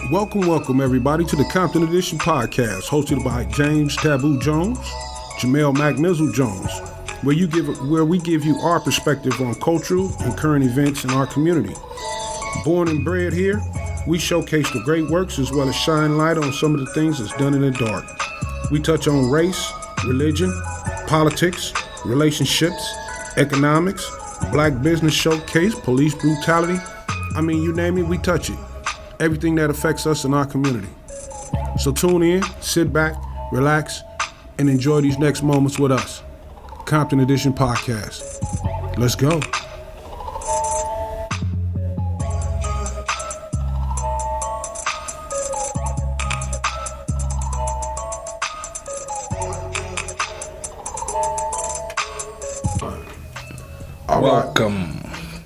Welcome everybody to the Compton Edition podcast, hosted by James Taboo Jones, Jamel Mac Jones, where we give you our perspective on cultural and current events in our community. Born and bred here, we showcase the great works as well as shine light on some of the things that's done in the dark. We touch on race, religion, politics, relationships, economics, black business showcase, police brutality. I mean, you name it, we touch it. Everything that affects us in our community. So tune in, sit back, relax, and enjoy these next moments with us. Compton Edition Podcast. Let's go.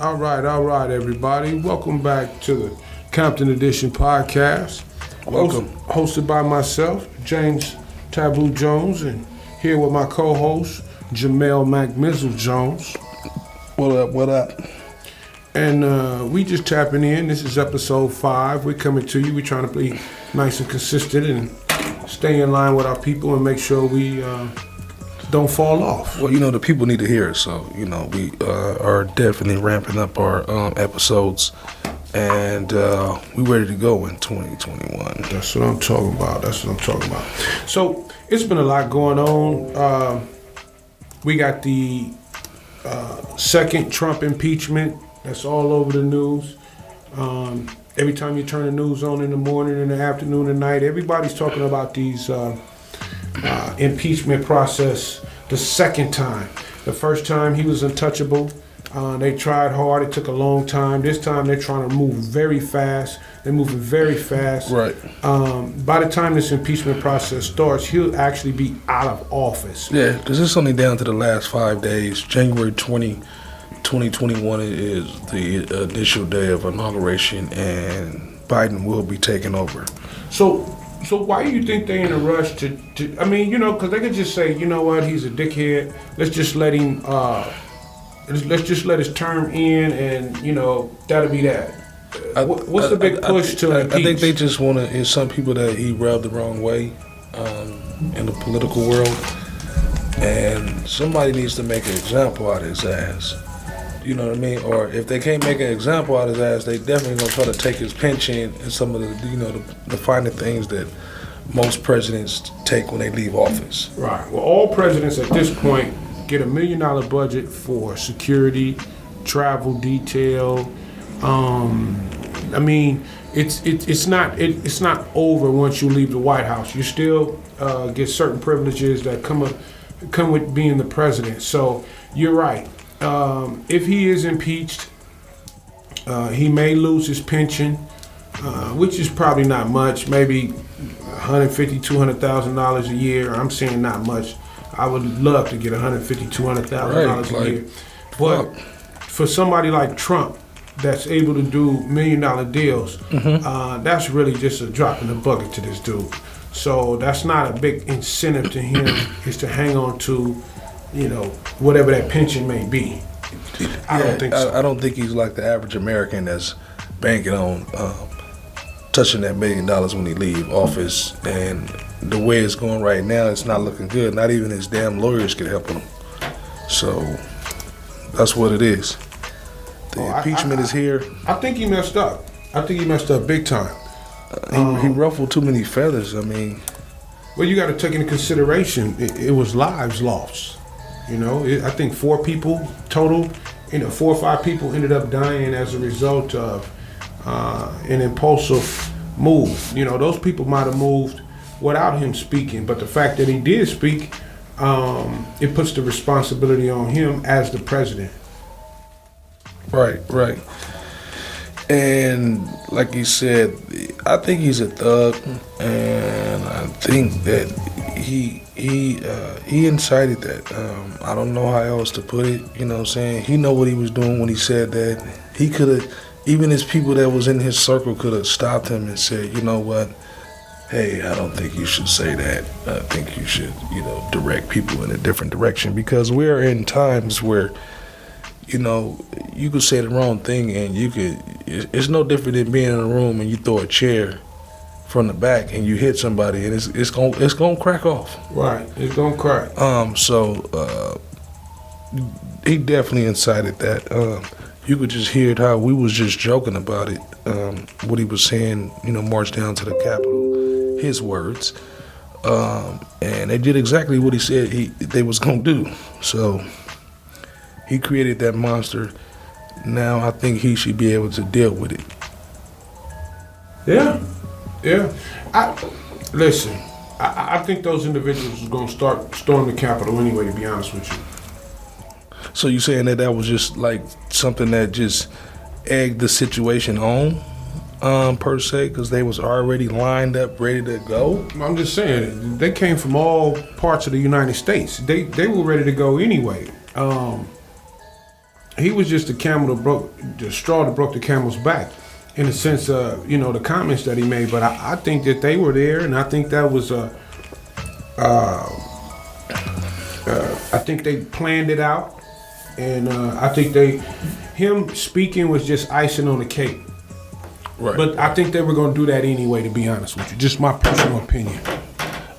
All right, everybody. Welcome back to the Compton Edition Podcast. Welcome. Hosted by myself, James Taboo Jones, and here with my co-host, Jamel Mac Jones. What up? And we just tapping in. This is episode 5. We're coming to you. We're trying to be nice and consistent and stay in line with our people and make sure we don't fall off. Well, the people need to hear it, so, we are definitely ramping up our episodes, and we ready to go in 2021. That's what I'm talking about. So, it's been a lot going on. We got the second Trump impeachment. That's all over the news. Every time you turn the news on in the morning, in the afternoon, and night, everybody's talking about these impeachment process the second time. The first time he was untouchable. They tried hard. It took a long time. This time they're trying to move very fast. They're moving very fast. Right. By the time this impeachment process starts, he'll actually be out of office. Yeah, because it's only down to the last 5 days. January 2021 is the initial day of inauguration, and Biden will be taking over. So why do you think they're in a rush to I mean, because they could just say, you know what, he's a dickhead. Let's just let him, let's just let his term in, and, that'll be that. What's the big push to impeach? I think they just want to, there's some people that he rubbed the wrong way in the political world, and somebody needs to make an example out of his ass. You know what I mean? Or if they can't make an example out of his ass, they definitely gonna try to take his pension and some of the finer things that most presidents take when they leave office. Right. Well, all presidents at this point get $1 million budget for security, travel detail. I mean, it's not over once you leave the White House. You still get certain privileges that come with being the president. So you're right. If he is impeached, he may lose his pension, which is probably not much, maybe $150,000, $200,000 a year. I'm saying not much. I would love to get $150,000, $200,000 a year. But for somebody like Trump that's able to do $1 million deals, that's really just a drop in the bucket to this dude. So that's not a big incentive to him, is to hang on to whatever that pension may be. I don't think so. I don't think he's like the average American that's banking on touching that $1 million when he leave office. And the way it's going right now, it's not looking good. Not even his damn lawyers can help him. So that's what it is. The impeachment is here. I think he messed up. Big time. He ruffled too many feathers. I mean, well, you got to take into consideration it was lives lost. I think 4 people total. 4 or 5 people ended up dying as a result of an impulsive move. Those people might have moved without him speaking, but the fact that he did speak, it puts the responsibility on him as the president. Right. And like you said, I think he's a thug, and I think that he incited that. I don't know how else to put it. You know what I'm saying? He know what he was doing when he said that. He could have, even his people that was in his circle could have stopped him and said, you know what? Hey, I don't think you should say that. I think you should, direct people in a different direction, because we're in times where you know, you could say the wrong thing and you could, it's no different than being in a room and you throw a chair from the back and you hit somebody and it's gonna crack off. Right, it's gonna crack. He definitely incited that. You could just hear it how we was just joking about it. What he was saying, march down to the Capitol, his words, and they did exactly what he said they was gonna do. So he created that monster. Now I think he should be able to deal with it. Yeah. Listen, I think those individuals are gonna start storming the Capitol anyway. To be honest with you. So you saying that was just like something that just egged the situation on, per se, because they was already lined up, ready to go? I'm just saying, they came from all parts of the United States. They were ready to go anyway. He was just the straw that broke the camel's back, in the sense of, the comments that he made. But I think that they were there, and I think that was I think they planned it out. And I think him speaking was just icing on the cake. Right. But I think they were going to do that anyway, to be honest with you. Just my personal opinion.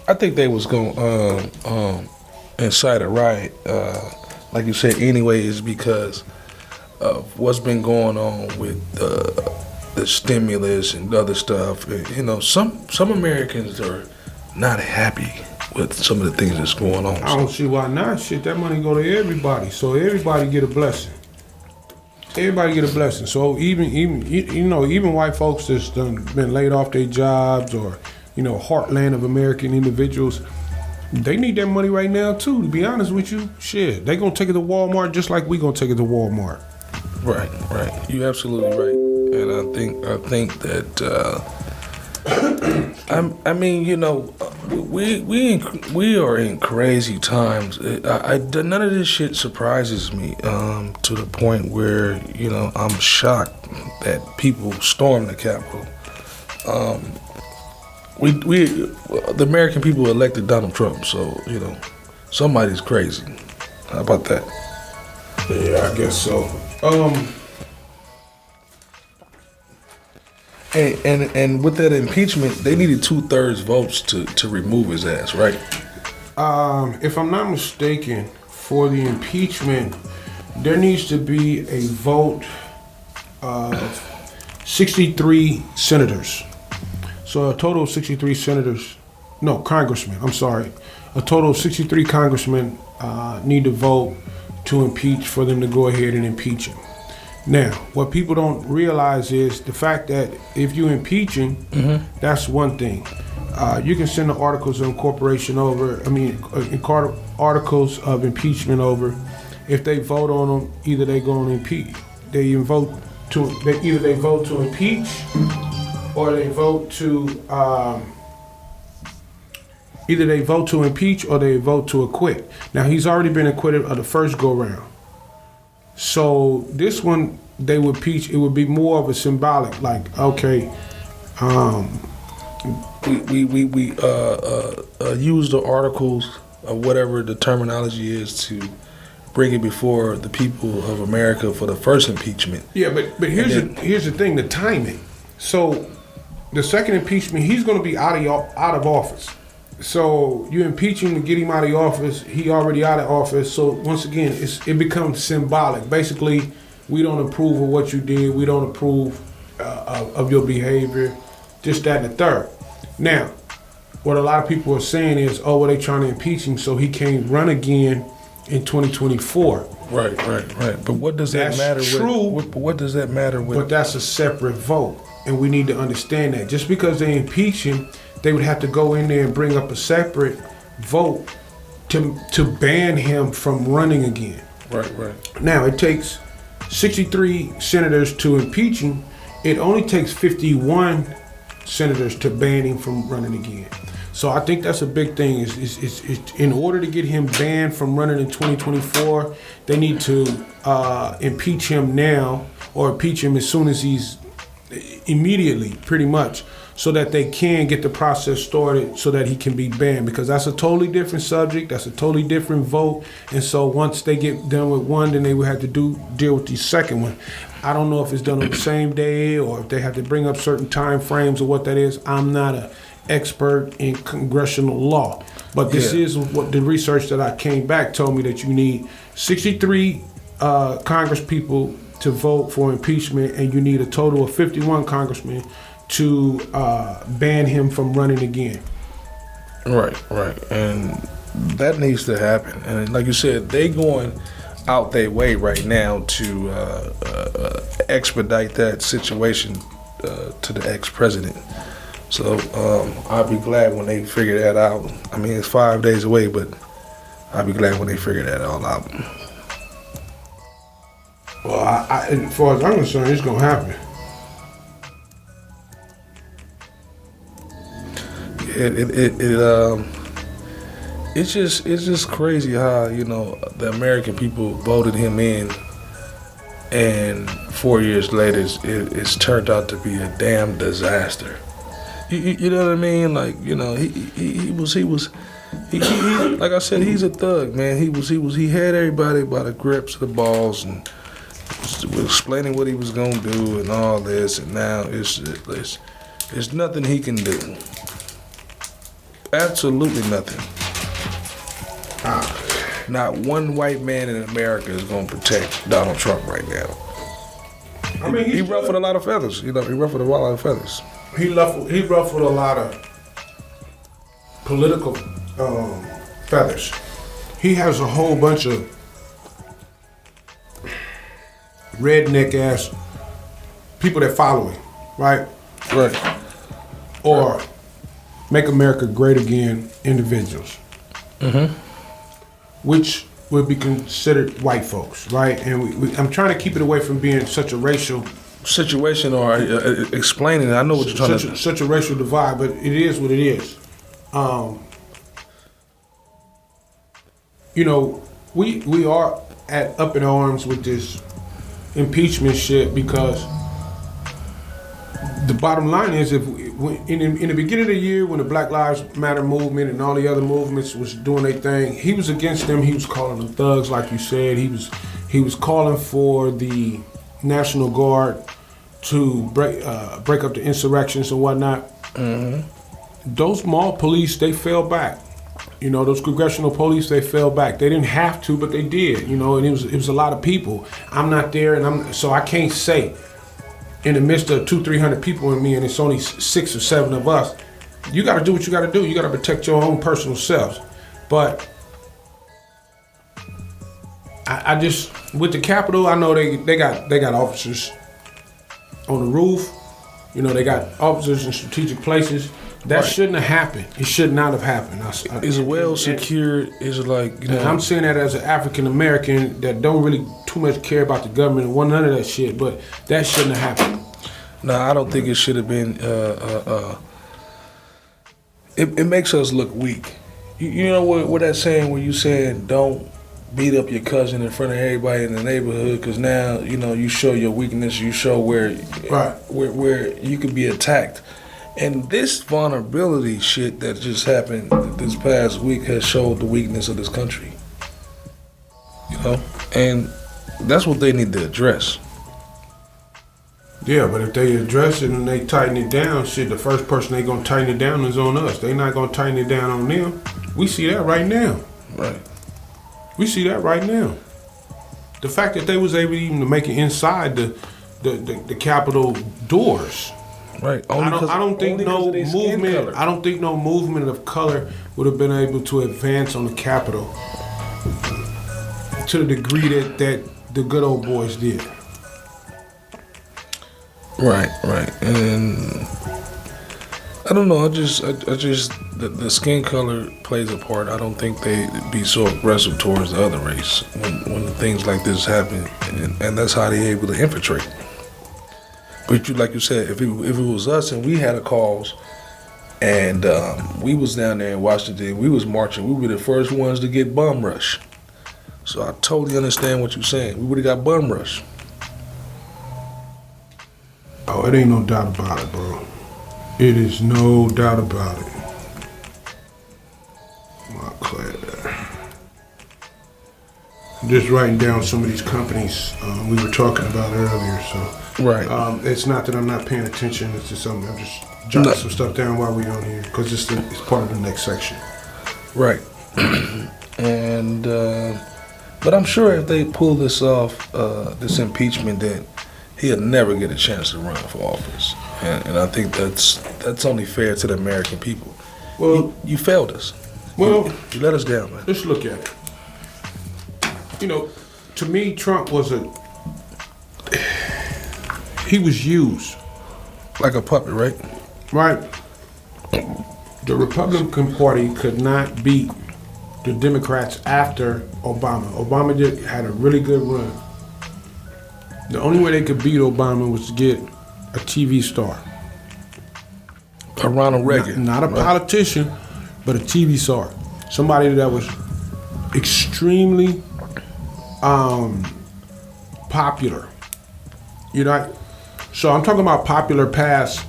I think they was going to incite a riot, like you said, anyway, is because of what's been going on with the stimulus and other stuff. Some Americans are not happy with some of the things that's going on. I don't see why not. Shit, that money go to everybody, so everybody get a blessing. Everybody get a blessing. So even white folks that's been laid off their jobs, or heartland of American individuals, they need that money right now too. To be honest with you, shit, they gonna take it to Walmart just like we gonna take it to Walmart. Right. You're absolutely right, and I think that. We are in crazy times. None of this shit surprises me to the point where I'm shocked that people storm the Capitol. The American people elected Donald Trump, so somebody's crazy. How about that? Yeah, I guess so. And with that impeachment, they needed 2/3 votes to remove his ass, right? If I'm not mistaken, for the impeachment, there needs to be a vote of 63 senators. So a total of 63 congressmen, I'm sorry. A total of 63 congressmen need to vote to impeach, for them to go ahead and impeach him. Now, what people don't realize is the fact that if you impeach him, that's one thing. You can send the articles of incorporation over. Articles of impeachment over. If they vote on them, either they go and impeach. Either they vote to impeach, or they vote to. Either they vote to impeach or they vote to acquit. Now, he's already been acquitted of the first go round. So this one, they would impeach. It would be more of a symbolic, like, okay, we use the articles of whatever the terminology is to bring it before the people of America for the first impeachment. Yeah, but here's the thing, the timing. So the second impeachment, he's going to be out of office. So you impeach him to get him out of office. He already out of office. So once again, it becomes symbolic. Basically, we don't approve of what you did. We don't approve of your behavior. Just that and the third. Now, what a lot of people are saying is, they trying to impeach him so he can't run again in 2024. Right. But what does that matter? That's true. But what does that matter with? But that's a separate vote, and we need to understand that. Just because they impeach him, they would have to go in there and bring up a separate vote to ban him from running again. Right. Now, it takes 63 senators to impeach him. It only takes 51 senators to ban him from running again. So I think that's a big thing. Is in order to get him banned from running in 2024, they need to impeach him now, or impeach him as soon as he's immediately, pretty much, so that they can get the process started so that he can be banned, because that's a totally different subject. That's a totally different vote. And so once they get done with one, then they will have to deal with the second one. I don't know if it's done on the same day or if they have to bring up certain time frames or what that is. I'm not an expert in congressional law, but this is what the research that I came back told me, that you need 63 Congress people to vote for impeachment, and you need a total of 51 congressmen to ban him from running again. Right, and that needs to happen. And like you said, they going out their way right now to expedite that situation to the ex-president. So I'll be glad when they figure that out. I mean, it's 5 days away, but I'll be glad when they figure that all out. Well, as far as I'm concerned, it's gonna happen. It's just crazy how, you know, the American people voted him in, and 4 years later it's turned out to be a damn disaster. You know what I mean? Like, you know, he was like I said, he's a thug, man. He had everybody by the grips of the balls and was explaining what he was gonna do and all this, and now it's nothing he can do. Absolutely nothing. Not one white man in America is going to protect Donald Trump right now. I mean, he ruffled a lot of feathers. You know, he ruffled a lot of feathers. He ruffled a lot of political feathers. He has a whole bunch of redneck ass people that follow him, right? Right. Or Make America Great Again individuals. Mm-hmm. Which would be considered white folks, right? And I'm trying to keep it away from being such a racial situation, or explaining it. I know what you're trying to. Such a racial divide, but it is what it is. You know, we are up in arms with this impeachment shit, because the bottom line is, if in the beginning of the year, when the Black Lives Matter movement and all the other movements was doing their thing, he was against them. He was calling them thugs, like you said. He was calling for the National Guard to break up the insurrections and whatnot. Mm-hmm. Those mall police, they fell back. You know, those congressional police, they fell back. They didn't have to, but they did. You know, and it was a lot of people. I'm not there, so I can't say, in the midst of 200-300 people in me, and it's only 6 or 7 of us, you got to do what you got to do. You got to protect your own personal selves. But I just, with the Capitol, I know they got officers on the roof. You know, they got officers in strategic places. That shouldn't have happened. It should not have happened. It's well secured. It's like, you know. I'm saying that as an African American that don't really too much care about the government and none of that shit, but that shouldn't have happened. No, I don't think it should have been. It makes us look weak. You know what that saying where you saying don't beat up your cousin in front of everybody in the neighborhood, because now, you know, you show your weakness. You show where you could be attacked. And this vulnerability shit that just happened this past week has showed the weakness of this country. You know? And that's what they need to address. Yeah, but if they address it and they tighten it down, shit, the first person they gonna tighten it down is on us. They not gonna tighten it down on them. We see that right now. Right. We see that right now. The fact that they was able even to make it inside the Capitol doors. Right. I don't think no movement. I don't think no movement of color would have been able to advance on the Capitol to the degree that the good old boys did. Right. And I don't know. I just the skin color plays a part. I don't think they be so aggressive towards the other race when things like this happen, and that's how they able to infiltrate. But like you said, if it was us and we had a cause, and we was down there in Washington, we was marching, we were the first ones to get bum rush. So I totally understand what you're saying. We would have got bum rush. Oh, it ain't no doubt about it, bro. It is no doubt about it. just writing down some of these companies we were talking about earlier. So Right. it's not that I'm not paying attention. It's just something I'm just jotting some stuff down while we're on here because it's part of the next section. Right. And but I'm sure if they pull this off, this impeachment, that he'll never get a chance to run for office. And I think that's only fair to the American people. Well, you failed us. Well, you let us down, man. let's look at it. You know, to me, Trump he was used. Like a puppet, right? Right. The Republican Party could not beat the Democrats after Obama. Obama had a really good run. The only way they could beat Obama was to get a TV star. A Ronald Reagan. Not a politician, but a TV star. Somebody that was extremely popular. You know, so I'm talking about popular past,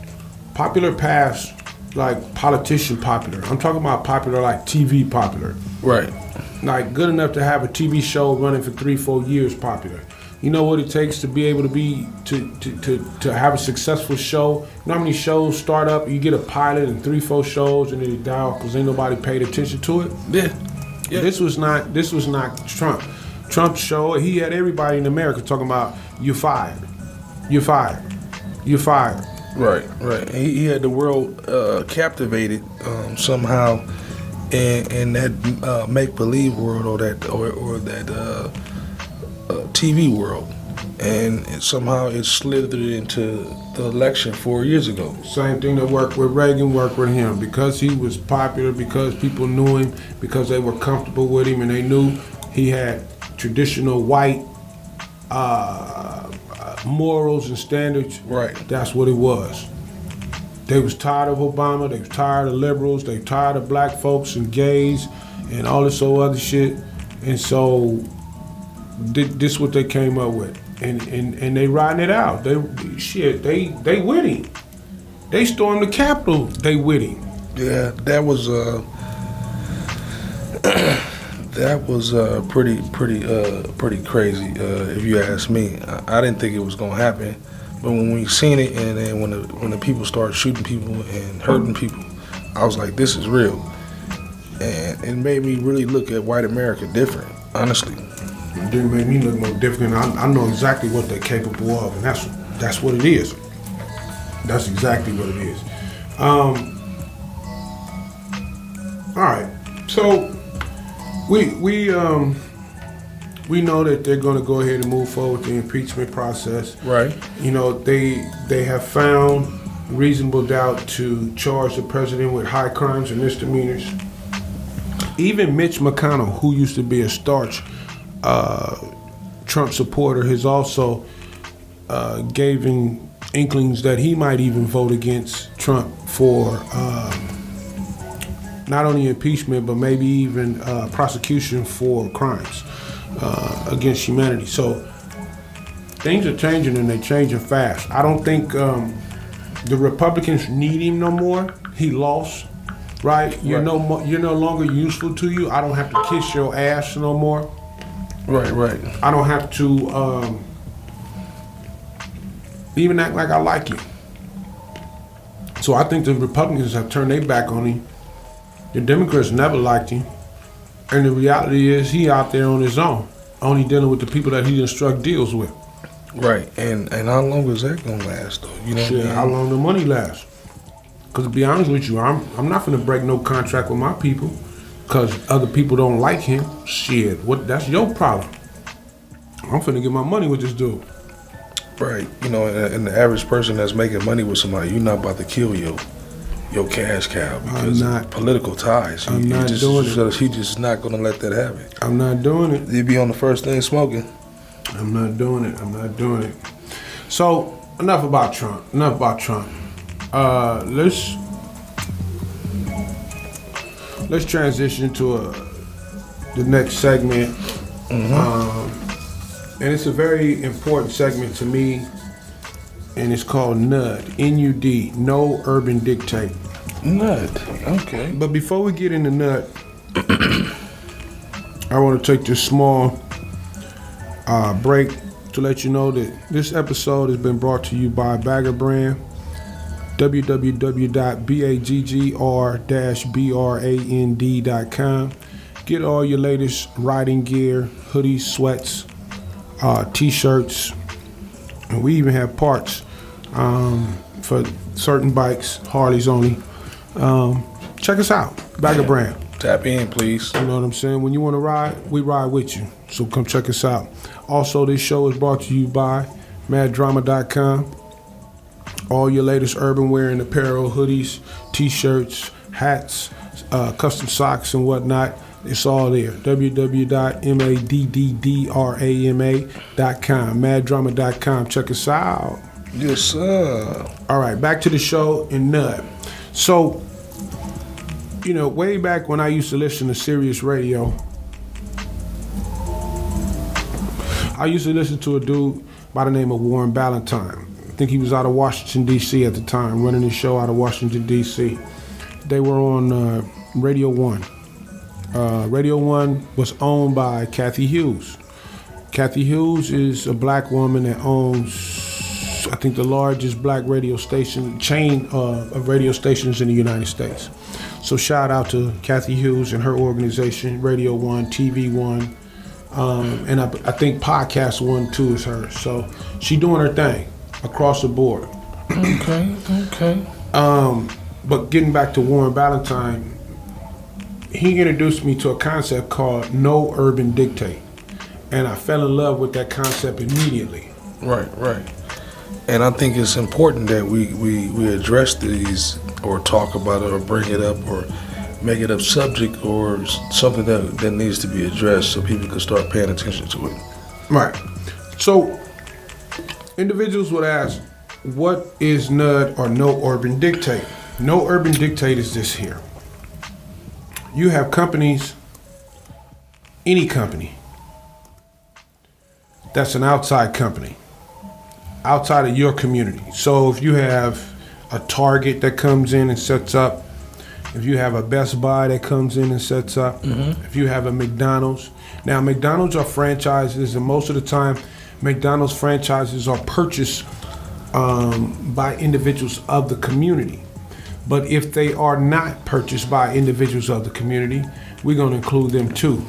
like politician popular. I'm talking about popular like TV popular. Right. Like good enough to have a TV show running for 3-4 years popular. You know what it takes to be able to have a successful show? You know how many shows start up, you get a pilot and 3-4 shows and then they die off because ain't nobody paid attention to it? Yeah. This was not Trump. Trump's show, he had everybody in America talking about you fired. You're fired. You're fired. Right. He had the world captivated somehow in that make-believe world or that TV world, and somehow it slithered into the election 4 years ago. Same thing that worked with Reagan worked with him because he was popular, because people knew him, because they were comfortable with him, and they knew he had traditional white morals and standards. Right. That's what it was. They was tired of Obama. They was tired of liberals. They tired of black folks and gays and all this old other shit. And so this what they came up with. And they riding it out. They with him. They stormed the Capitol. They with him. Yeah, that was pretty crazy, if you ask me. I didn't think it was gonna happen, but when we seen it, and then when the people started shooting people and hurting people, I was like, this is real, and it made me really look at white America different, honestly. It didn't make me look more different. I know exactly what they're capable of, and that's what it is. That's exactly what it is. All right, so. We know that they're going to go ahead and move forward with the impeachment process. Right. You know, they have found reasonable doubt to charge the president with high crimes and misdemeanors. Even Mitch McConnell, who used to be a staunch Trump supporter, has also gave him inklings that he might even vote against Trump for not only impeachment, but maybe even prosecution for crimes against humanity. So things are changing, and they're changing fast. I don't think the Republicans need him no more. He lost, right? You're no longer useful to you. I don't have to kiss your ass no more. Right. I don't have to even act like I like you. So I think the Republicans have turned their back on him. The Democrats never liked him, and the reality is he out there on his own, only dealing with the people that he done struck deals with. Right, and how long is that gonna last, though? You know what I mean? How long the money lasts? Because to be honest with you, I'm not gonna break no contract with my people, because other people don't like him. Shit, that's your problem. I'm finna get my money with this dude. Right, you know, and the average person that's making money with somebody, you're not about to kill your cash cow because of political ties. I'm not doing it. He just not gonna let that happen. I'm not doing it. He'd be on the first thing smoking. I'm not doing it. So enough about Trump. Let's transition to the next segment. And it's a very important segment to me, and it's called NUD, N-U-D, No Urban Dictate. NUD, okay. But before we get into NUD, I want to take this small break to let you know that this episode has been brought to you by Bagger Brand. www.baggr-brand.com. Get all your latest riding gear, hoodies, sweats, t-shirts, and we even have parts for certain bikes, Harleys only. Check us out, Bagger Brand. Tap in, please. You know what I'm saying? When you want to ride, we ride with you. So come check us out. Also, this show is brought to you by maddrama.com. All your latest urban wear and apparel, hoodies, t-shirts, hats, custom socks and whatnot. It's all there. www.maddrama.com. Maddrama.com. Check us out. Yes, sir. All right, back to the show and Nud. So, you know, way back when I used to listen to Sirius Radio, I used to listen to a dude by the name of Warren Ballantyne. I think he was out of Washington, D.C. at the time, running his show out of Washington, D.C. They were on Radio 1. Radio 1 was owned by Kathy Hughes. Kathy Hughes is a black woman that owns, I think, the largest black radio station chain of radio stations in the United States. So shout out to Kathy Hughes and her organization, Radio 1, TV 1, and I think Podcast 1 too is her. So she doing her thing across the board. Okay. But getting back to Warren Ballantyne, he introduced me to a concept called no urban dictate. And I fell in love with that concept immediately. Right. And I think it's important that we address these or talk about it or bring it up or make it a subject or something that needs to be addressed so people can start paying attention to it. Right. So individuals would ask, what is NUD or no urban dictate? No urban dictate is this here. You have companies, any company, that's an outside company, outside of your community. So if you have a Target that comes in and sets up, if you have a Best Buy that comes in and sets up, if you have a McDonald's. Now, McDonald's are franchises, and most of the time, McDonald's franchises are purchased by individuals of the community. But if they are not purchased by individuals of the community, we're going to include them too.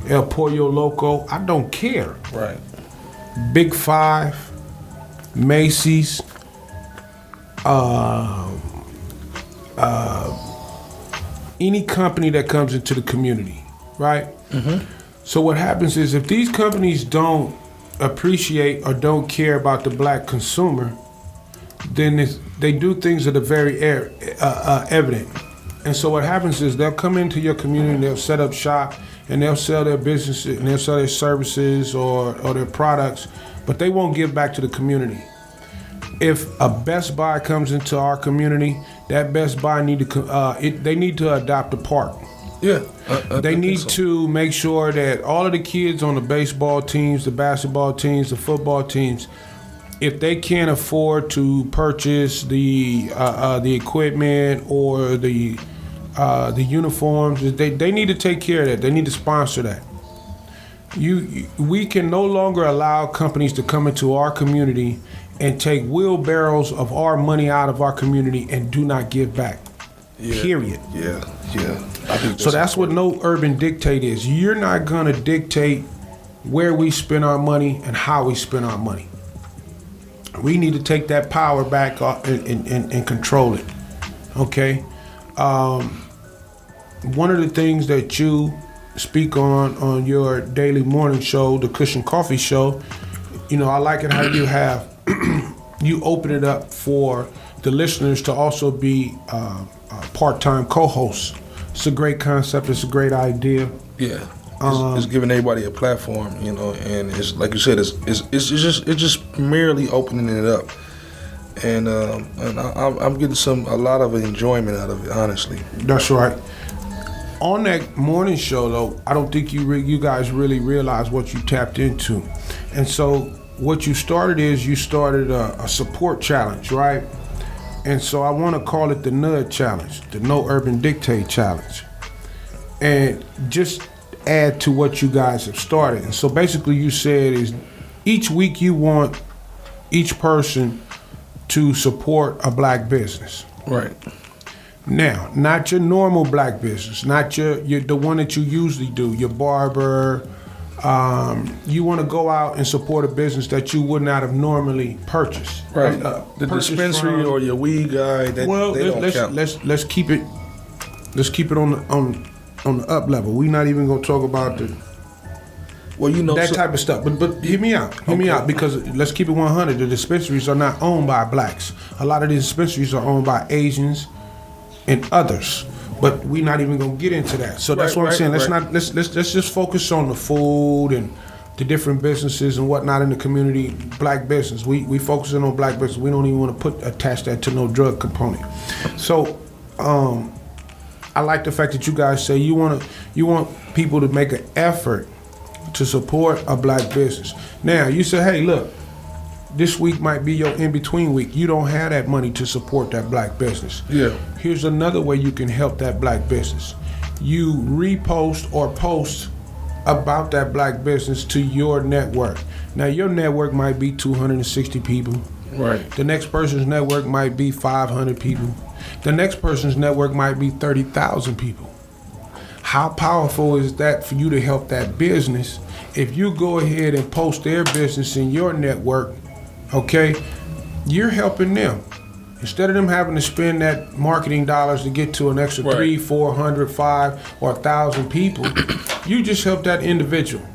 El Pollo Loco, I don't care. Right. Big Five, Macy's, any company that comes into the community, right? So what happens is if these companies don't appreciate or don't care about the black consumer, then they do things that are very evident. And so what happens is they'll come into your community and they'll set up shop and they'll sell their businesses and they'll sell their services or their products, but they won't give back to the community. If a Best Buy comes into our community, that Best Buy need to adopt a park. Yeah. They need to make sure that all of the kids on the baseball teams, the basketball teams, the football teams, if they can't afford to purchase the equipment or the uniforms, they need to take care of that. They need to sponsor that. We can no longer allow companies to come into our community and take wheelbarrows of our money out of our community and do not give back. Yeah. Period. Yeah. I think So that's what no urban dictate is. You're not gonna dictate where we spend our money and how we spend our money. We need to take that power back and control it. Okay? One of the things that you speak on your daily morning show, the Cushion Coffee Show, you know, I like it how you have, you open it up for the listeners to also be part-time co-hosts. It's a great concept. It's a great idea. Yeah. It's giving everybody a platform, you know, and it's like you said, it's just merely opening it up, and I'm getting a lot of enjoyment out of it, honestly. That's right. On that morning show, though, I don't think you guys really realize what you tapped into, and so what you started is a support challenge, right? And so I want to call it the NUD challenge, the No Urban Dictate challenge, and just add to what you guys have started. And so basically you said is each week you want each person to support a black business. Right. Now, not your normal black business, not your the one that you usually do, your barber. You want to go out and support a business that you would not have normally purchased. Right. The dispensary or your weed guy. Let's keep it. Let's keep it on the up level. We're not even gonna talk about the. Well, that type of stuff. But hear me out. Hear me out, because let's keep it 100. The dispensaries are not owned by blacks. A lot of the dispensaries are owned by Asians and others. But we're not even gonna get into that. So that's what I'm saying. Let's just focus on the food and the different businesses and whatnot in the community. Black business. We focusing on black business. We don't even want to attach that to no drug component. So I like the fact that you guys say you want people to make an effort to support a black business. Now you say, hey, look, this week might be your in-between week. You don't have that money to support that black business. Yeah. Here's another way you can help that black business. You repost or post about that black business to your network. Now your network might be 260 people. Right. The next person's network might be 500 people. The next person's network might be 30,000 people. How powerful is that for you to help that business? If you go ahead and post their business in your network, okay, you're helping them. Instead of them having to spend that marketing dollars to get to an extra 300, 400, 500, or 1,000 people, you just help that individual.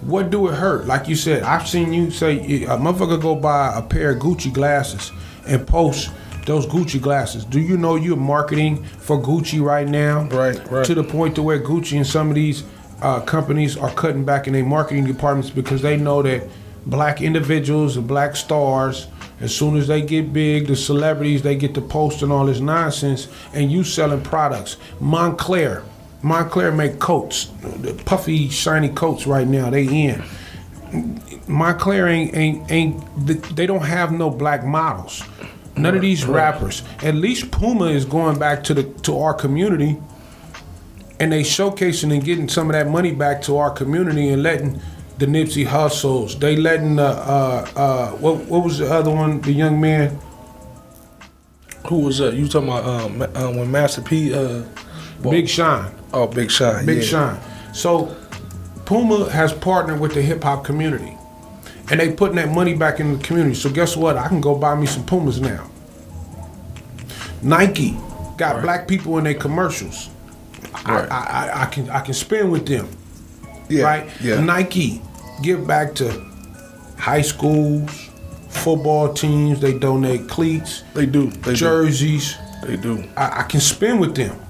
What do it hurt? Like you said, I've seen you say a motherfucker go buy a pair of Gucci glasses and post those Gucci glasses. Do you know you're marketing for Gucci right now? Right. To the point to where Gucci and some of these companies are cutting back in their marketing departments because they know that black individuals and black stars, as soon as they get big, the celebrities, they get to post and all this nonsense, and you selling products. Montclair make coats, the puffy, shiny coats right now, they in. Montclair they don't have no black models. None of these rappers. At least Puma is going back to our community, and they showcasing and getting some of that money back to our community and letting the Nipsey Hussles. They letting what was the other one? The young man. Who was that? You talking about when Master P? Big Sean. Oh, Big Sean. Big Sean. So Puma has partnered with the hip hop community. And they putting that money back in the community. So guess what? I can go buy me some Pumas now. Nike got black people in their commercials. Right. I can spend with them. Yeah. Right? Yeah. Nike give back to high schools, football teams. They donate cleats. They do. Jerseys. They do. I can spend with them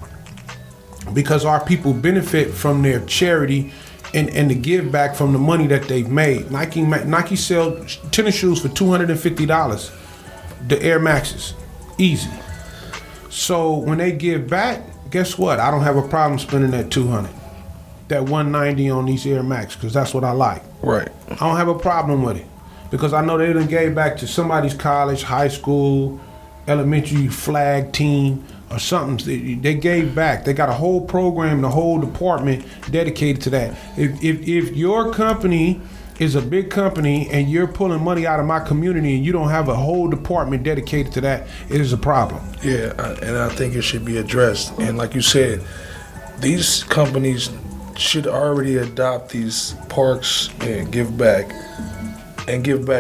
because our people benefit from their charity and the give back from the money that they've made. Nike sell tennis shoes for $250, the Air Maxes, easy. So when they give back, guess what? I don't have a problem spending that $200, that $190 on these Air Max, because that's what I like. Right. I don't have a problem with it because I know they done gave back to somebody's college, high school, elementary flag team, or something. They gave back. They got a whole program, the whole department dedicated to that. If your company is a big company and you're pulling money out of my community and you don't have a whole department dedicated to that, it is a problem. Yeah, and I think it should be addressed. And like you said, these companies should already adopt these parks and give back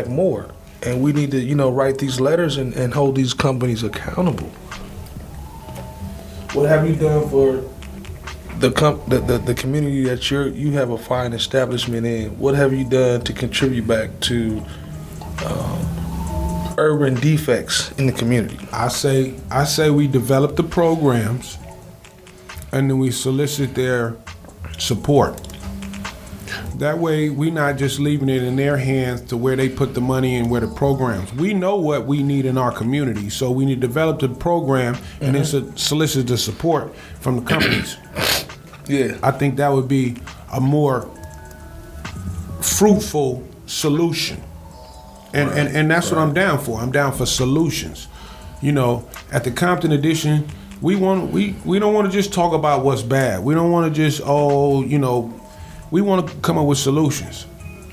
more. And we need to, write these letters and hold these companies accountable. What have you done for the community that you have a fine establishment in? What have you done to contribute back to urban defects in the community? I say we develop the programs and then we solicit their support. That way, we're not just leaving it in their hands to where they put the money and where the programs. We know what we need in our community, so we need to develop the program and then solicit the support from the companies. Yeah, I think that would be a more fruitful solution, and that's what I'm down for. I'm down for solutions. At the Compton edition, we don't want to just talk about what's bad. We don't want to just We want to come up with solutions.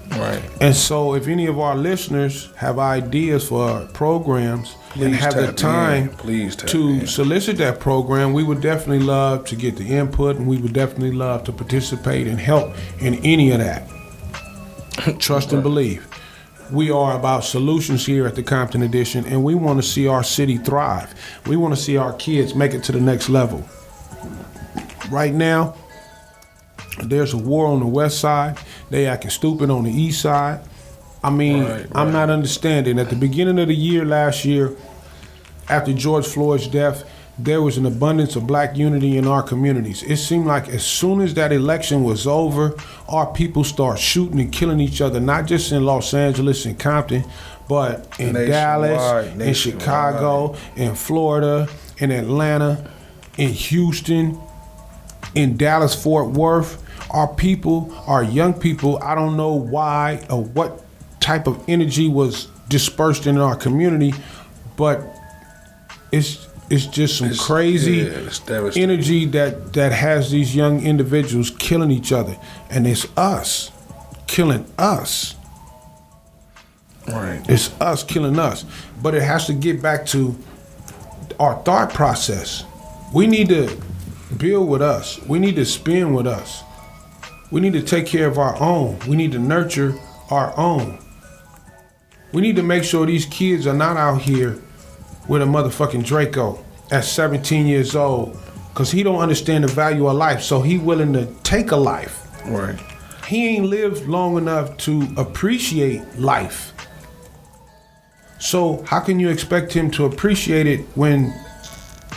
Right. And so if any of our listeners have ideas for programs and have the time to solicit that program, we would definitely love to get the input, and we would definitely love to participate and help in any of that. Trust and believe. We are about solutions here at the Compton Edition, and we want to see our city thrive. We want to see our kids make it to the next level. Right now, there's a war on the west side. They acting stupid on the east side. I mean, I'm not understanding. At the beginning of the year last year, after George Floyd's death, there was an abundance of black unity in our communities. It seemed like as soon as that election was over, our people start shooting and killing each other, not just in Los Angeles and Compton, but in Dallas, in Chicago, in Florida, in Atlanta, in Houston, in Dallas, Fort Worth. Our people, our young people, I don't know why or what type of energy was dispersed in our community, but it's just some crazy energy that has these young individuals killing each other. And it's us killing us. Right. It's us killing us. But it has to get back to our thought process. We need to build with us. We need to spin with us. We need to take care of our own. We need to nurture our own. We need to make sure these kids are not out here with a motherfucking Draco at 17 years old, because he don't understand the value of life, so he willing to take a life. Right. He ain't lived long enough to appreciate life. So how can you expect him to appreciate it when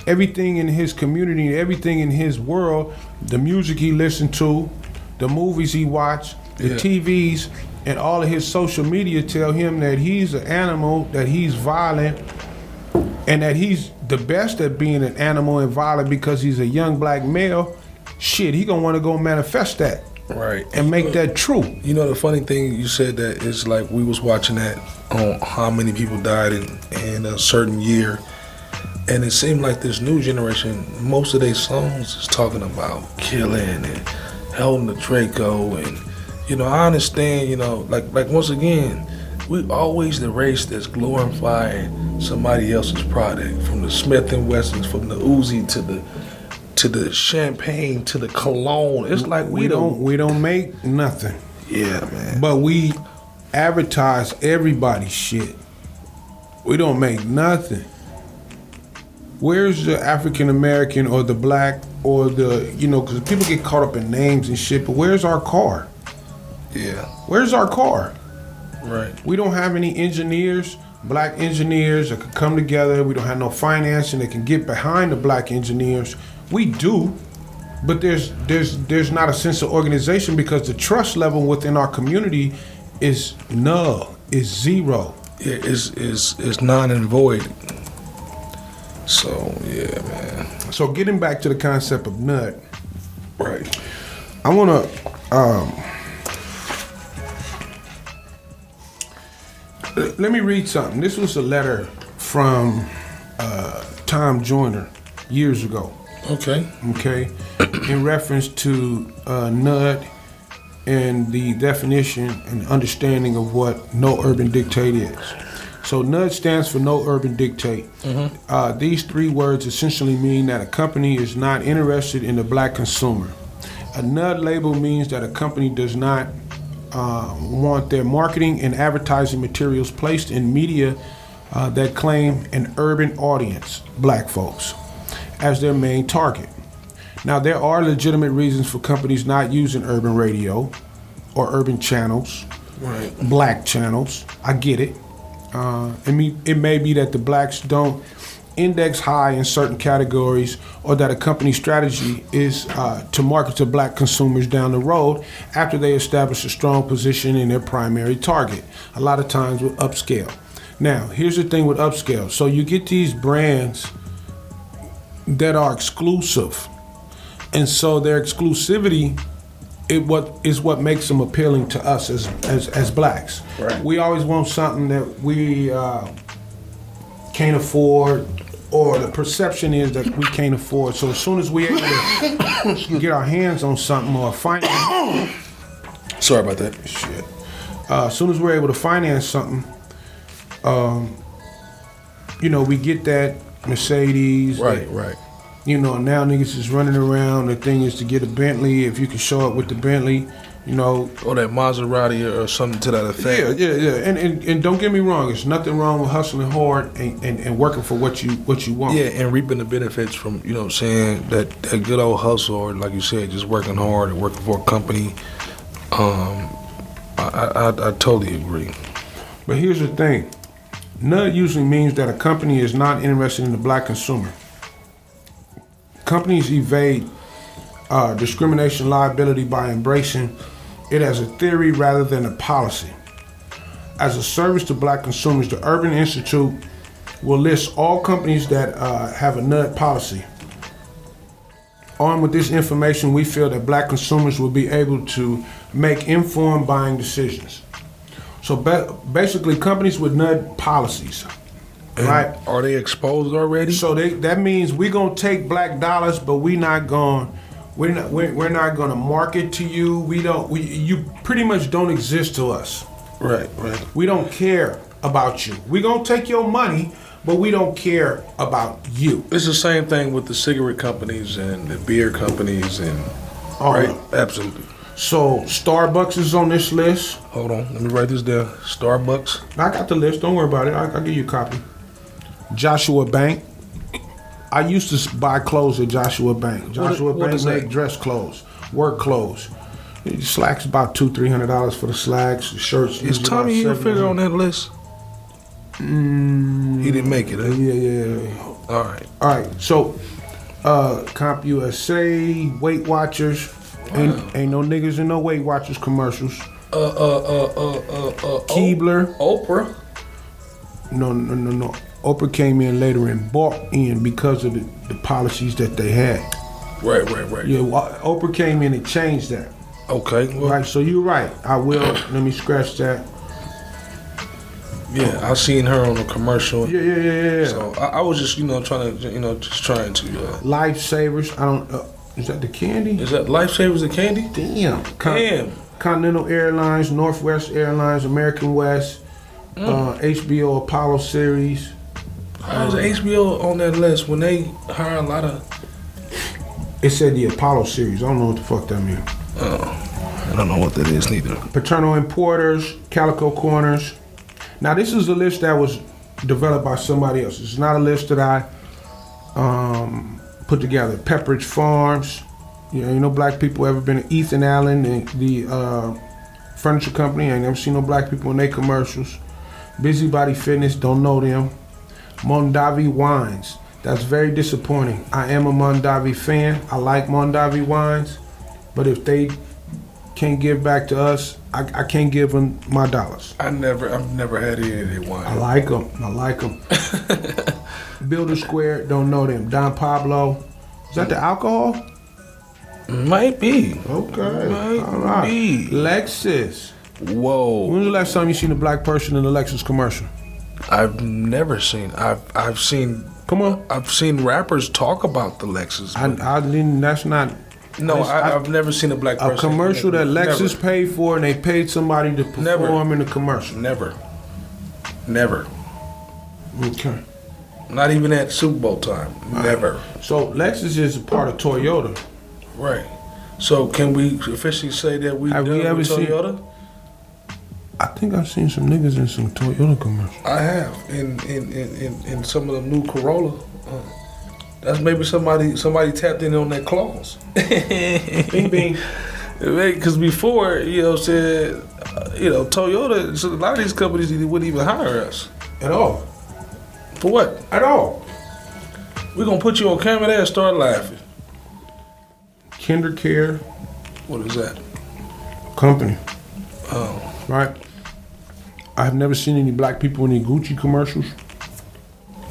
everything in his community, everything in his world, the music he listened to, the movies he watched, the TVs, and all of his social media tell him that he's an animal, that he's violent, and that he's the best at being an animal and violent because he's a young black male? Shit, he gonna want to go manifest that. Right. And make that true. You know, the funny thing you said that is like we was watching that on how many people died in a certain year. And it seemed like this new generation, most of their songs is talking about killing and holding the Draco. And, you know, I understand, you know, like once again, we always the race that's glorifying somebody else's product, from the Smith & Wessons, from the Uzi to the champagne to the cologne. It's like we don't make nothing. Yeah, man. But we advertise everybody's shit. We don't make nothing. Where's the African American or the black or the, you know, because people get caught up in names and shit, but where's our car? Yeah. Where's our car? Right. We don't have any engineers, black engineers that could come together. We don't have no financing that can get behind the black engineers. We do, but there's not a sense of organization because the trust level within our community is null, is zero. Yeah, it's non and void. So yeah, man. So getting back to the concept of nut, right? I wanna let me read something. This was a letter from Tom Joyner years ago. Okay. In reference to nut and the definition and understanding of what no urban dictate is. So NUD stands for no urban dictate. Mm-hmm. These three words essentially mean that a company is not interested in the black consumer. A NUD label means that a company does not want their marketing and advertising materials placed in media that claim an urban audience, black folks, as their main target. Now, there are legitimate reasons for companies not using urban radio or urban channels, right? Black channels. I get it. It may be that the blacks don't index high in certain categories, or that a company's strategy is to market to black consumers down the road after they establish a strong position in their primary target, a lot of times with upscale. Now, here's the thing with upscale. So you get these brands that are exclusive, and so their exclusivity is what makes them appealing to us as blacks. Right. We always want something that we can't afford, or the perception is that we can't afford. So as soon as we're able to get our hands on something or finance, Sorry about that. Shit. As soon as we're able to finance something, we get that Mercedes. Right, right. Now niggas is running around. The thing is to get a Bentley. If you can show up with the Bentley, Or that Maserati or something to that effect. Yeah. And don't get me wrong. There's nothing wrong with hustling hard and working for what you want. Yeah, and reaping the benefits from, that good old hustle, or like you said, just working hard and working for a company. I totally agree. But here's the thing. NUD usually means that a company is not interested in the black consumer. Companies evade discrimination liability by embracing it as a theory rather than a policy. As a service to black consumers, the Urban Institute will list all companies that have a NUD policy. Armed with this information, we feel that black consumers will be able to make informed buying decisions. So basically, companies with NUD policies, right? Are they exposed already? So that means we're gonna take black dollars, but we're not gonna market to you. You pretty much don't exist to us. Right. We don't care about you. We're gonna take your money, but we don't care about you. It's the same thing with the cigarette companies and the beer companies and right? Absolutely. So Starbucks is on this list. Hold on, let me write this down. Starbucks. I got the list. Don't worry about it. I'll give you a copy. Joshua Bank. I used to buy clothes at Joshua Bank. Joshua Bank make dress clothes, work clothes. Slacks about $200-$300 for the slacks. The shirts. Is Tommy Hilfiger on that list? He didn't make it. Yeah. All right. So, CompUSA, Weight Watchers. Ain't no niggas in no Weight Watchers commercials. Keebler. Oprah. No. Oprah came in later and bought in because of the policies that they had. Right. Yeah, Oprah came in and changed that. Okay. Well, Right, so you're right. I will. Let me scratch that. Yeah, I seen her on a commercial. Yeah. So I was just, trying to. Lifesavers. I don't. Is that the candy? Is that Lifesavers the candy? Damn. Damn. Continental Airlines, Northwest Airlines, American West, HBO Apollo series. How is HBO on that list when they hire a lot of? It said the Apollo series. I don't know what the fuck that means. I don't know what that is neither. Paternal Importers, Calico Corners. Now this is a list that was developed by somebody else. It's not a list that I put together. Pepperidge Farms. Black people ever been to Ethan Allen, the furniture company. I ain't never seen no black people in their commercials. Busybody Fitness, don't know them. Mondavi Wines. That's very disappointing. I am a Mondavi fan. I like Mondavi Wines. But if they can't give back to us, I can't give them my dollars. I've never had any of their wine. I like them. Builder Square, don't know them. Don Pablo. Is that the alcohol? Might be. Okay. Might all right. be. Whoa. Lexus. When was the last time you seen a black person in a Lexus commercial? I've never seen. I've seen. Come on. I've seen rappers talk about the Lexus. I didn't. That's not. No, I've never seen a black person. A commercial that Lexus never. paid for, and they paid somebody to perform in the commercial. Never. Okay. Not even at Super Bowl time. Never. So Lexus is a part of Toyota. Right. So can we officially say that we Have done we ever with Toyota? I think I've seen some niggas in some Toyota commercials. I have in some of the new Corolla. That's maybe somebody tapped in on that clause. Bing bing. Because before, said, Toyota, so a lot of these companies wouldn't even hire us. At all. For what? At all. We're going to put you on camera there and start laughing. Kinder Care. What is that? Company. Oh. Right. I have never seen any black people in any Gucci commercials.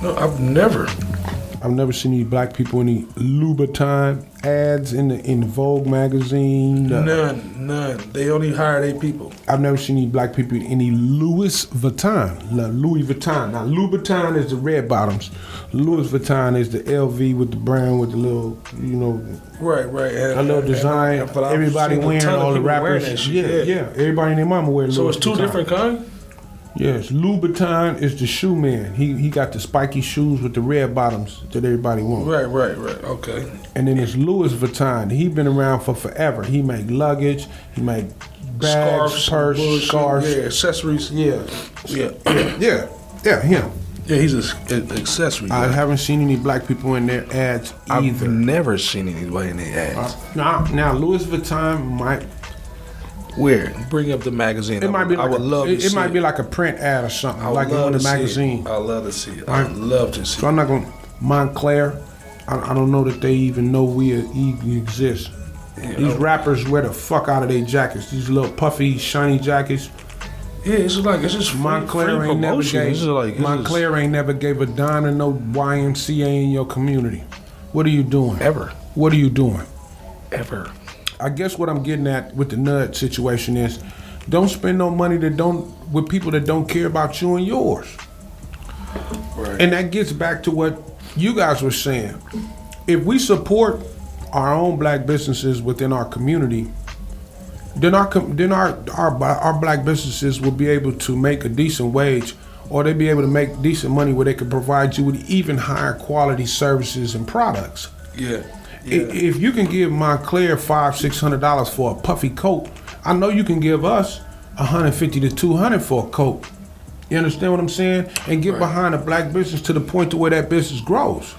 No, I've never. I've never seen any black people in any Louboutin ads in the Vogue magazine. None. They only hire their people. I've never seen any black people in any Louis Vuitton. Louis Vuitton. Now, Louboutin is the red bottoms. Louis Vuitton is the LV with the brown with the little, Right. a little design. Everybody wearing, all the rappers. Yeah. Everybody and their mama wear Louis Vuitton. So it's two different kinds? Yes, Louboutin is the shoe man. He got the spiky shoes with the red bottoms that everybody wants. Right. Okay. And then it's Louis Vuitton. He been around for forever. He make luggage. He make bags, purse, scarves, accessories. Yeah. Him. Yeah, he's an accessory. I haven't seen any black people in their ads either. I've never seen anybody in their ads. Now Louis Vuitton might. Where? Bring up the magazine. It might be. I would love to see it. It might be like a print ad or something, like in the magazine. I love to see it. Right? I'd love to see it. So I'm not gonna Montclair. I don't know that they even know we even exist. Yeah, These rappers wear the fuck out of their jackets. These little puffy, shiny jackets. Yeah, it's just Montclair ain't never gave. Montclair ain't never gave a dime to no YMCA in your community. What are you doing? Ever. What are you doing? Ever. I guess what I'm getting at with the nut situation is, don't spend no money with people that don't care about you and yours. Right. And that gets back to what you guys were saying. If we support our own black businesses within our community, then our black businesses will be able to make a decent wage, or they'll be able to make decent money where they can provide you with even higher quality services and products. Yeah. If you can give Montclair $500-$600 for a puffy coat, I know you can give us $150 to $200 for a coat. You understand what I'm saying? And get behind a black business to the point to where that business grows.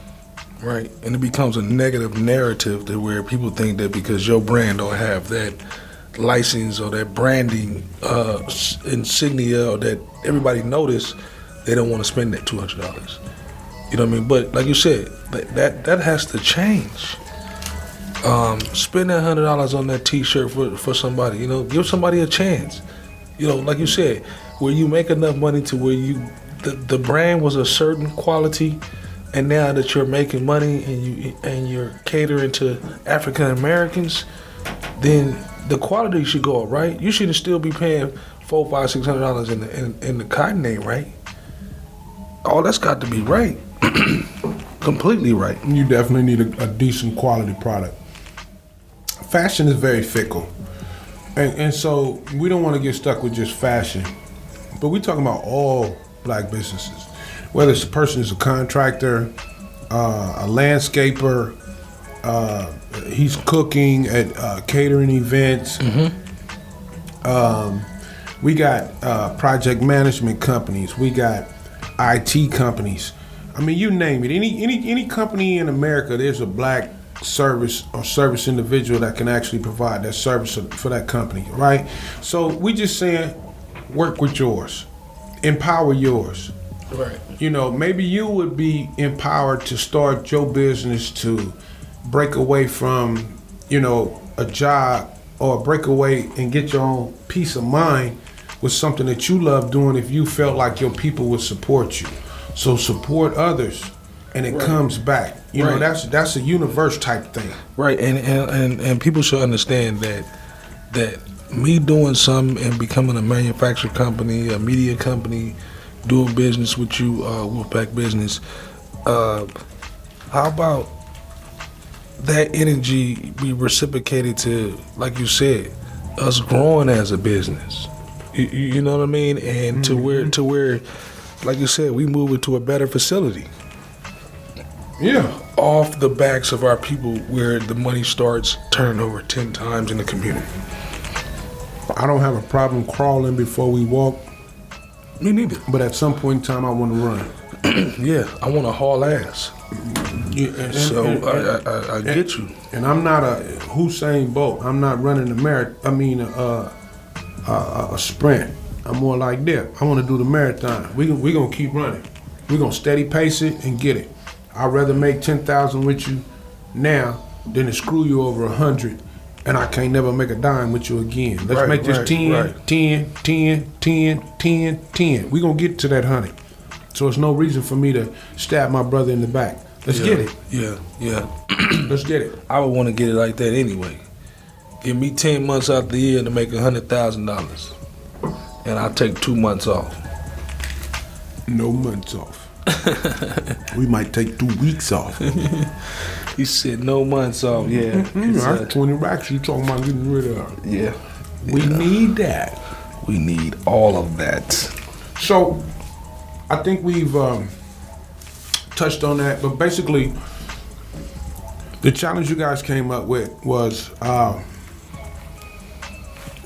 Right, and it becomes a negative narrative to where people think that because your brand don't have that license or that branding insignia or that everybody notice, they don't want to spend that $200. You know what I mean? But like you said, that has to change. Spend that $100 on that T-shirt for somebody. Give somebody a chance. Like you said, where you make enough money to where the brand was a certain quality, and now that you're making money and you're catering to African Americans, then the quality should go up, right? You shouldn't still be paying $400, $500, $600 in the cotton name, right? All that's got to be right. Completely right. You definitely need a decent quality product. Fashion is very fickle. And so we don't want to get stuck with just fashion. But we're talking about all black businesses. Whether it's a person is a contractor, a landscaper, he's cooking at catering events. Mm-hmm. We got project management companies. We got IT companies. I mean, you name it. Any company in America, there's a black service or service individual that can actually provide that service for that company, right? So we just saying, work with yours, empower yours. Right. Maybe you would be empowered to start your business to break away from, a job, or break away and get your own peace of mind with something that you love doing if you felt like your people would support you. So support others, and it comes back. That's a universe type thing. Right, and people should understand that me doing something and becoming a manufacturing company, a media company, doing business with you, Wolfpack Business, how about that energy be reciprocated to, like you said, us growing as a business? You know what I mean? And to where, like you said, we move into a better facility. Yeah. Off the backs of our people, where the money starts turning over 10 times in the community. I don't have a problem crawling before we walk. Me neither. But at some point in time, I want to run. Yeah, I want to haul ass. I get you. And I'm not a Usain Bolt. I'm not running a marathon. I mean, a sprint. I'm more like that. I want to do the marathon. We gonna keep running. We gonna steady pace it and get it. I'd rather make 10,000 with you now than to screw you over 100, and I can't never make a dime with you again. Let's make this 10. We gonna get to that 100. So there's no reason for me to stab my brother in the back. Let's get it. Yeah. Let's get it. I would want to get it like that anyway. Give me 10 months out the year to make $100,000, and I'll take 2 months off. No months off. We might take 2 weeks off. He said no months off. Yeah, That's 20 racks you talking about getting rid of. yeah. We need that. We need all of that. So, I think we've touched on that, but basically, the challenge you guys came up with was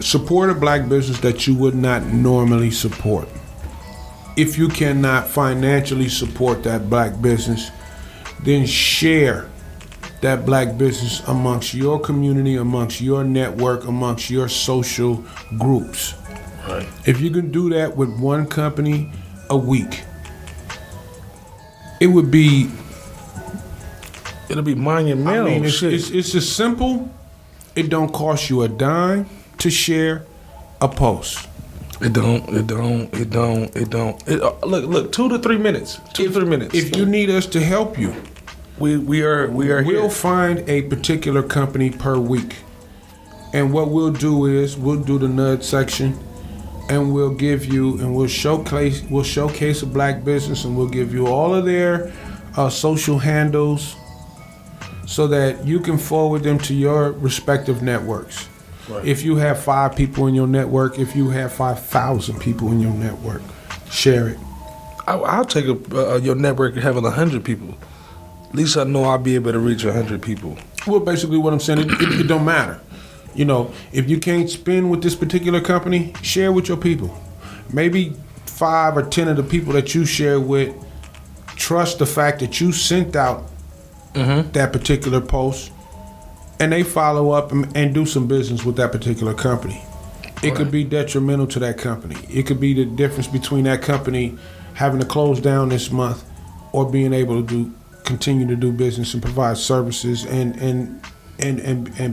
support a black business that you would not normally support. If you cannot financially support that black business, then share that black business amongst your community, amongst your network, amongst your social groups. Right. If you can do that with one company a week, it'll be monumental. I mean, it's just simple. It don't cost you a dime to share a post. It don't. Look, 2 to 3 minutes. 2 to 3 minutes. If you need us to help you, we are we'll here. find a particular company per week. And what we'll do is we'll do the nudge section, and we'll give you and we'll showcase a black business, and we'll give you all of their social handles so that you can forward them to your respective networks. Right. If you have 5 people in your network, if you have 5,000 people in your network, share it. I'll take your network having 100 people. At least I know I'll be able to reach 100 people. Well, basically what I'm saying, it don't matter. You know, if you can't spend with this particular company, share with your people. Maybe 5 or 10 of the people that you share with trust the fact that you sent out that particular post, and they follow up and do some business with that particular company. It could be detrimental to that company. It could be the difference between that company having to close down this month or being able to continue to do business and provide services and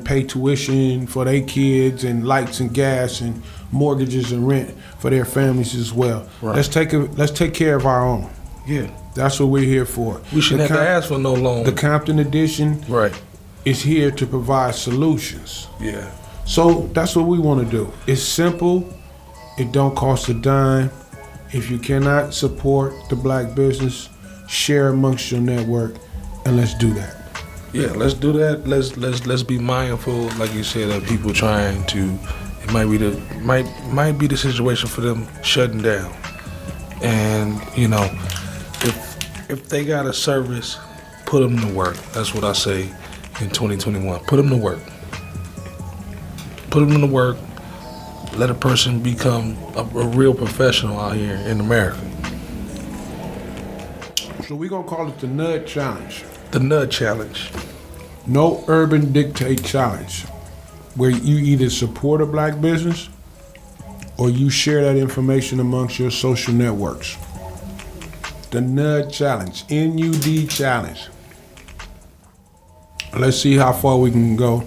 pay tuition for their kids and lights and gas and mortgages and rent for their families as well. Right. Let's take care of our own. Yeah. That's what we're here for. We shouldn't have to ask for no loan. The Compton edition is here to provide solutions. Yeah. So that's what we want to do. It's simple. It don't cost a dime. If you cannot support the black business, share amongst your network, and let's do that. Yeah, let's do that. Let's be mindful, like you said, of people trying to. It might be the situation for them shutting down, and you know, if they got a service, put them to work. That's what I say in 2021. Put them to work. Put them to work. Let a person become a real professional out here in America. So we're gonna call it the Nut Challenge. The Nut Challenge. No Urban Dictate Challenge, where you either support a black business or you share that information amongst your social networks. The Nud Challenge, N-U-D Challenge. Let's see how far we can go.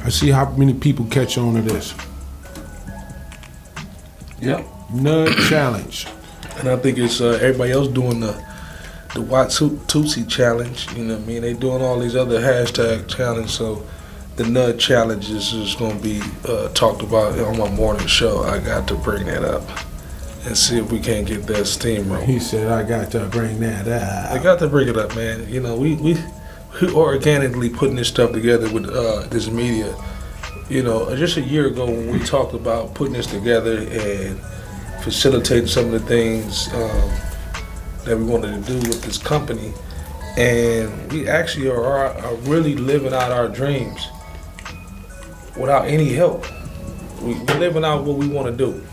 Let's see how many people catch on to this. Yep. Nud Challenge. And I think it's everybody else doing the Watusi challenge. You know what I mean? They doing all these other hashtag challenges. So the Nut Challenge is just going to be talked about on my morning show. I got to bring that up and see if we can't get that steamroll. He said, I got to bring that up. I got to bring it up, man. You know, we organically putting this stuff together with this media. You know, just a year ago when we talked about putting this together and facilitating some of the things that we wanted to do with this company, and we actually are really living out our dreams without any help. We're living out what we want to do,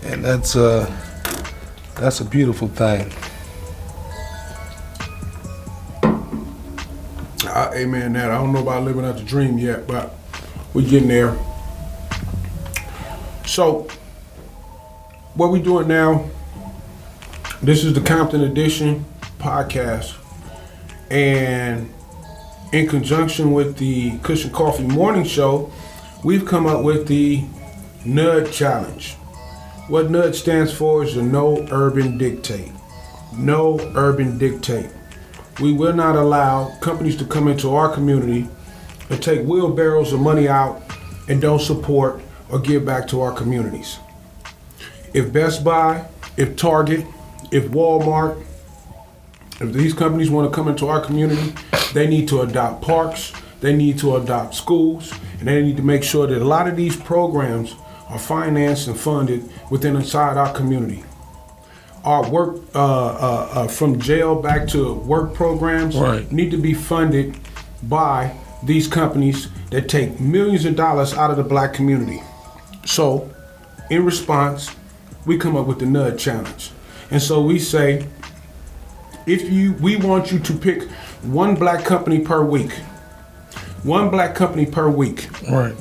and that's a beautiful thing. Amen. That I don't know about living out the dream yet, but we're getting there. So, what we doing now? This is the Compton Edition podcast, and in conjunction with the Cushion Coffee Morning Show, we've come up with the Nud Challenge. What Nud stands for is the No Urban Dictate. No Urban Dictate. We will not allow companies to come into our community and take wheelbarrows of money out and don't support or give back to our communities. If Best Buy, if Target, if Walmart, if these companies want to come into our community, they need to adopt parks, they need to adopt schools, and they need to make sure that a lot of these programs are financed and funded inside our community. Our work from jail back to work programs need to be funded by these companies that take millions of dollars out of the black community. So, in response, we come up with the NUD challenge. And so we say, we want you to pick one black company per week. One black company per week. Right.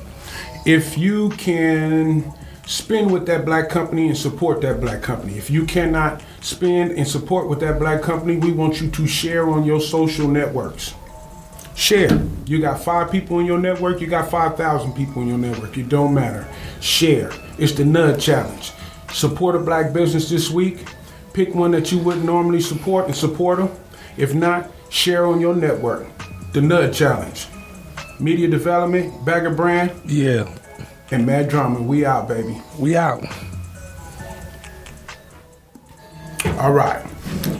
If you can spend with that black company and support that black company. If you cannot spend and support with that black company, we want you to share on your social networks. Share. You got 5 people in your network, you got 5,000 people in your network. It don't matter. Share. It's the NUD challenge. Support a black business this week. Pick one that you wouldn't normally support and support them. If not, share on your network. The NUD challenge. Media development, Bagger Brand. Yeah. And Mad Drama. We out, baby. We out. All right.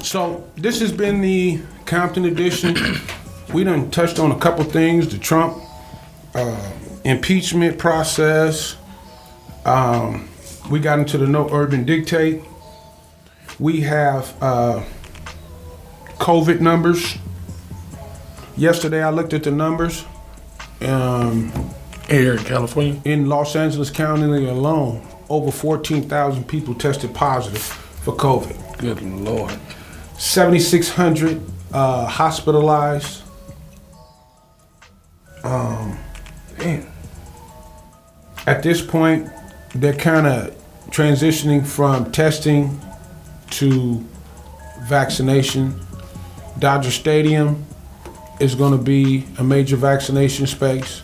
So this has been the Compton edition. We done touched on a couple things. The Trump impeachment process. We got into the no urban dictate. We have COVID numbers. Yesterday I looked at the numbers. Here in California? In Los Angeles County alone, over 14,000 people tested positive for COVID. Good Lord. 7,600 hospitalized. Damn. At this point, they're kind of transitioning from testing to vaccination. Dodger Stadium is going to be a major vaccination space.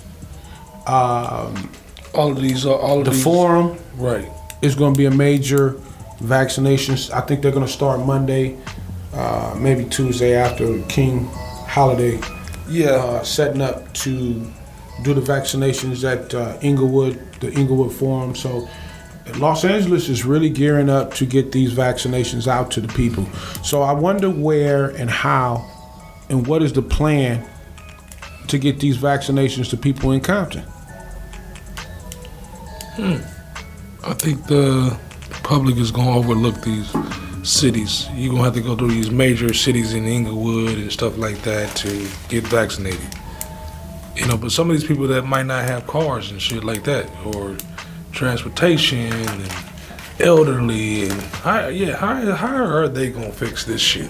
The Forum right is going to be a major vaccination. I think they're going to start Monday, maybe Tuesday after King holiday. Yeah. Setting up to do the vaccinations at the Inglewood Forum. So Los Angeles is really gearing up to get these vaccinations out to the people. So I wonder where and how and what is the plan to get these vaccinations to people in Compton? I think the public is going to overlook these cities. You're going to have to go through these major cities in Inglewood and stuff like that to get vaccinated. You know, but some of these people that might not have cars and shit like that, or transportation and elderly, and how are they going to fix this shit?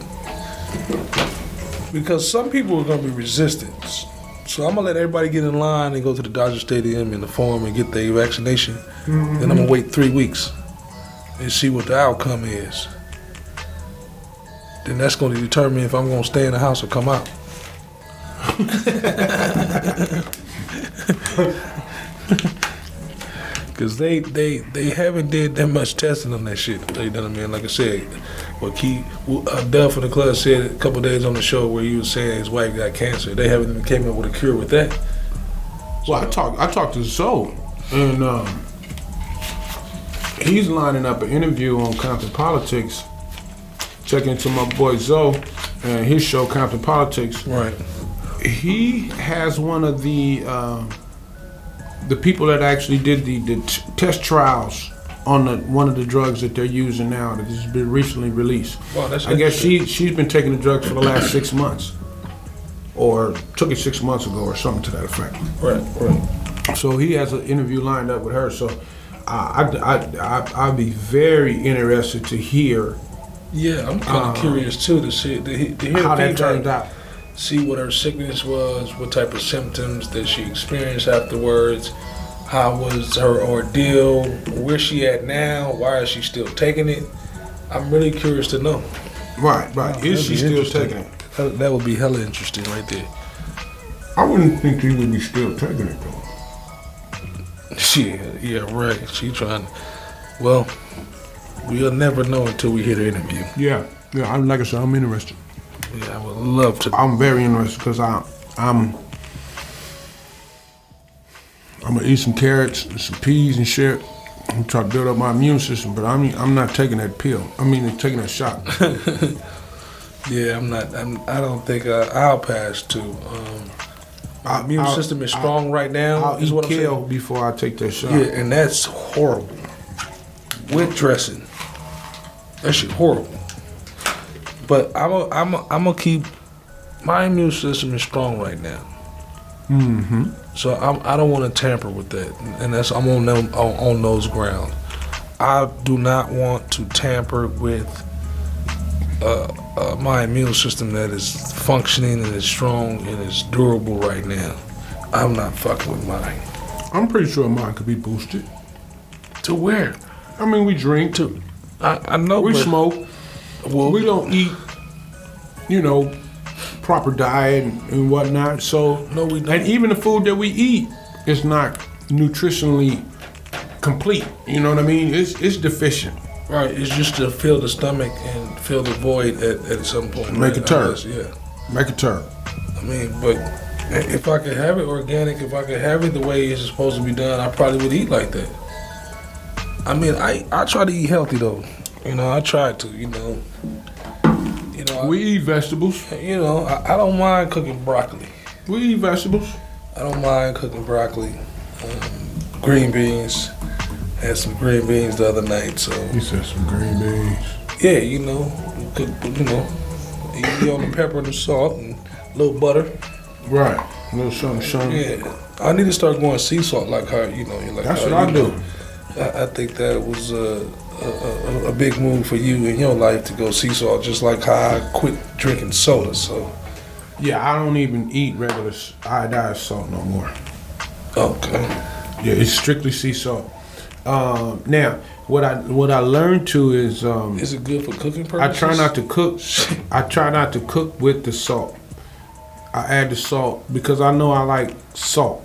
Because some people are going to be resistant. So I'm going to let everybody get in line and go to the Dodger Stadium and the Forum and get their vaccination. Mm-hmm. Then I'm going to wait 3 weeks and see what the outcome is. Then that's going to determine if I'm going to stay in the house or come out. Because they haven't did that much testing on that shit. You know what I mean? Like I said, what Duff from the club said a couple days on the show where he was saying his wife got cancer. They haven't even came up with a cure with that. Well, I talked to Zoe, and he's lining up an interview on Compton Politics. Check into my boy Zoe and his show Compton Politics. Right. He has one of the people that actually did the test trials on one of the drugs that they're using now that has been recently released. Wow, that's I guess she's been taking the drugs for the last 6 months, or took it 6 months ago, or something to that effect. Right. So he has an interview lined up with her. So I'd be very interested to hear. Yeah, I'm kind of curious too to hear how that turned out. See what her sickness was, what type of symptoms that she experienced afterwards, how was her ordeal, where's she at now, why is she still taking it? I'm really curious to know. Right. Is she still taking it? That would be hella interesting right there. I wouldn't think she would be still taking it though. Yeah, right. She trying to, well, we'll never know until we hear the interview. Yeah, like I said, I'm interested. Yeah, I would love to. I'm very interested because I'm gonna eat some carrots and some peas and shit. I'm trying to build up my immune system, but I'm not taking that pill. I mean, taking that shot. Yeah, I'm not. I don't think I'll pass too. My immune system is strong right now. I'll is eat what I'm kale saying. before I take that shot. Yeah, and that's horrible. With dressing, that shit horrible. But I'm gonna keep. My immune system is strong right now. Mm-hmm. So I don't want to tamper with that, and that's I'm on those grounds. I do not want to tamper with my immune system that is functioning and is strong and is durable right now. I'm not fucking with mine. I'm pretty sure mine could be boosted. To where? I mean, we drink. I know. We but- smoke. Well, We don't eat, proper diet and whatnot. So No, we don't. And even the food that we eat is not nutritionally complete. You know what I mean? It's deficient. Right, it's just to fill the stomach and fill the void at some point. Make right? a turn. I guess, yeah. Make a turn. I mean, but if I could have it organic, if I could have it the way it's supposed to be done, I probably would eat like that. I mean, I try to eat healthy though. I try to. We eat vegetables. I don't mind cooking broccoli. We eat vegetables. I don't mind cooking broccoli, green beans. Had some green beans the other night, so You said some green beans. yeah, cook, you on the pepper and the salt and a little butter. Right. A little something. Yeah, I need to start going sea salt like how you're like. That's how what I you do. know. I think that was a big move for you in your life to go sea salt, just like how I quit drinking soda. So Yeah, I don't even eat regular iodized salt no more. okay, Yeah, it's strictly sea salt. Now, what I learned too is is it good for cooking I purposes? try not to cook. I try not to cook with the salt. I add the salt because I know I like salt.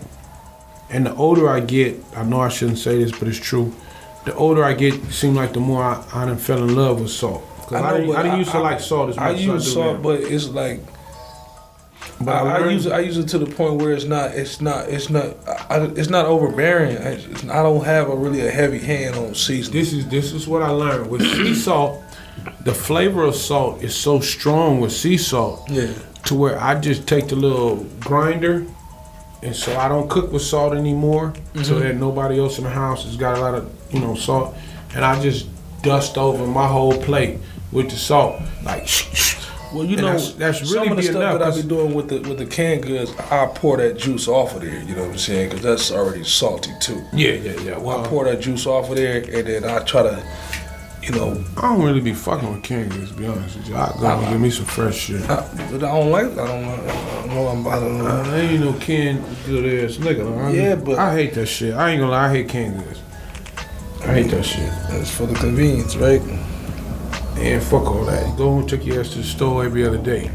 And the older I get, I know I shouldn't say this, but it's true. The older I get, it seems like the more I done fell in love with salt. 'Cause I didn't used to like salt as much I as use I do salt, now. but it's like But I use it to the point where it's not overbearing. I don't have really a heavy hand on seasoning. This is what I learned with sea salt. The flavor of salt is so strong with sea salt Yeah. to where I just take the little grinder, and so I don't cook with salt anymore, so that nobody else in the house has got a lot of salt, and I just dust over my whole plate with the salt, like. Well, And that's really some of the be stuff enough, that I 'cause- be doing with the canned goods. I pour that juice off of there. You know what I'm saying? Because that's already salty too. Yeah. I pour that juice off of there, and then I try to, I don't really be fucking with canned goods, to be honest with you. I go and get me some fresh shit. but I don't like. I don't know. There ain't no canned good ass nigga. Yeah, but- I hate that shit. I ain't gonna lie, I hate canned goods. I hate that shit. It's for the convenience, right? And fuck all that. Go and take your ass to the store every other day.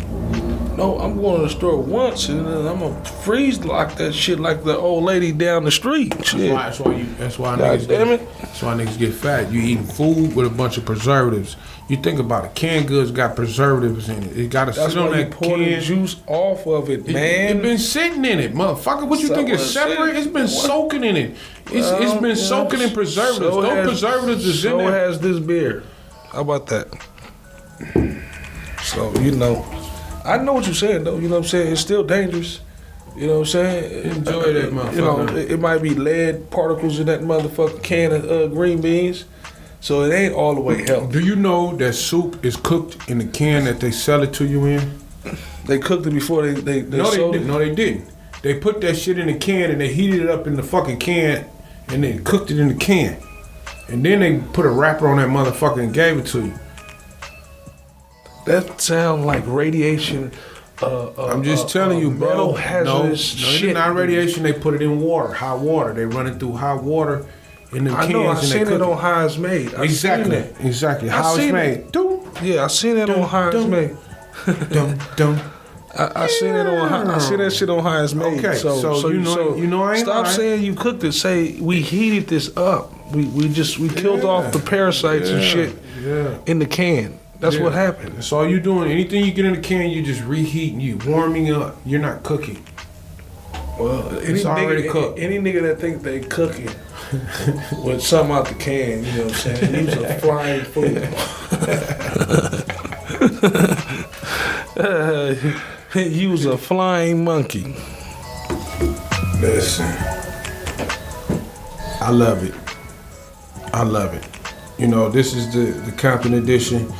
No, I'm going to the store once, and then I'm gonna freeze lock that shit like the old lady down the street. Shit. That's why God niggas damn get, it. that's why niggas get fat. You eating food with a bunch of preservatives. You think about it, canned goods got preservatives in it. It gotta That's sit on why you that pour the can. juice off of it, man. It been sitting in it, motherfucker. What you So think it's what's separate? it? It's been soaking in it. It's been soaking in preservatives. Those preservatives is in So there. has this beer. How about that? So, I know what you're saying, though. You know what I'm saying? It's still dangerous. You know what I'm saying? Enjoy that motherfucker. It might be lead particles in that motherfucking can of green beans. So it ain't all the way healthy. Do you know that soup is cooked in the can that they sell it to you in? They cooked it before they No, they sold didn't. it. No, they didn't. They put that shit in the can and they heated it up in the fucking can and they cooked it in the can. And then they put a wrapper on that motherfucker and gave it to you. That sound like radiation. I'm just telling you, bro. Metal No, hazardous shit. it's not radiation. They put it in water, hot water. They run it through hot water in the I cans know. I and they seen cook it on How It's Made. I Exactly. Seen that. Exactly. I How it's seen made. Dum, Yeah, I seen it on How It's dum. Made. dum, dum. I seen it on. I see that shit on How It's Made. Okay, so you know I ain't stop lying. saying you cooked it. Say we heated this up. We killed off the parasites and shit Yeah. in the can. That's what happened. That's all you doing. Anything you get in the can, you just reheating, you warming up. You're not cooking. Well, It's already cooked. Any nigga that think they cooking with something out the can, you know what I'm saying? Use a flying food. He was a flying monkey. Listen, I love it. I love it. You know, this is the Compton edition.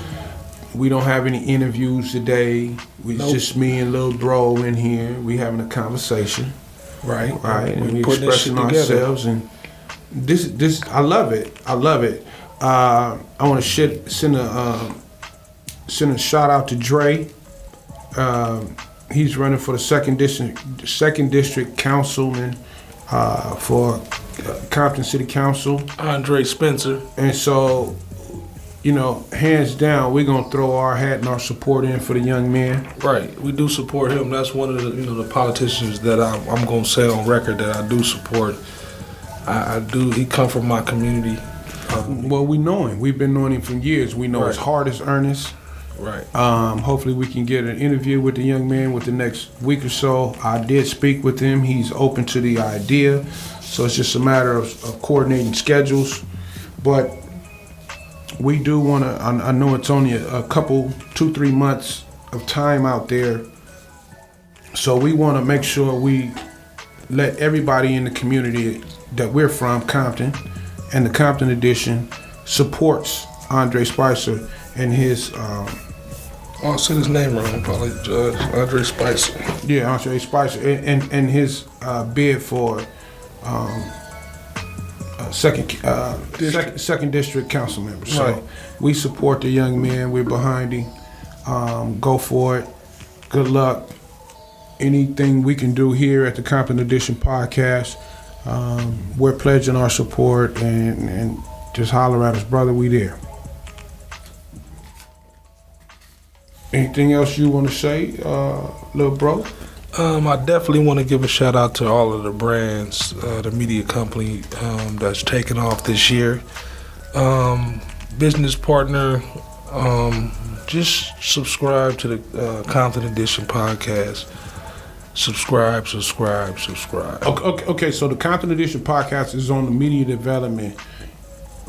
We don't have any interviews today. It's just me and Lil Bro in here. We having a conversation. Right. And we putting this expressing shit together. ourselves. And this, I love it. I love it. I want to send a shout out to Dre. He's running for the second district councilman for Compton City Council. Andre Spencer. And so, you know, hands down, we're gonna throw our hat and our support in for the young man. Right, we do support him. That's one of the the politicians that I'm gonna say on record that I do support. I do. He come from my community. Well, we know him. We've been knowing him for years. We know his heart is earnest. Right. Hopefully we can get an interview with the young man within the next week or so. I did speak with him. He's open to the idea. So it's just a matter of coordinating schedules. But we do want to, I know it's only a couple, 2-3 months of time out there. So we want to make sure we let everybody in the community that we're from, Compton, and the Compton edition supports Andre Spicer and his... I said his name wrong, probably Judge Andre Spicer. Yeah, Andre Spicer and his bid for second district council member. So we support the young man. We're behind him. Go for it. Good luck. Anything we can do here at the Compton Edition podcast, we're pledging our support and just holler at us, brother. We there. Anything else you want to say, little bro? I definitely want to give a shout out to all of the brands, the media company that's taken off this year. Business partner, just subscribe to the Compton Edition podcast. Subscribe. Okay. So the Compton Edition podcast is on the Media Development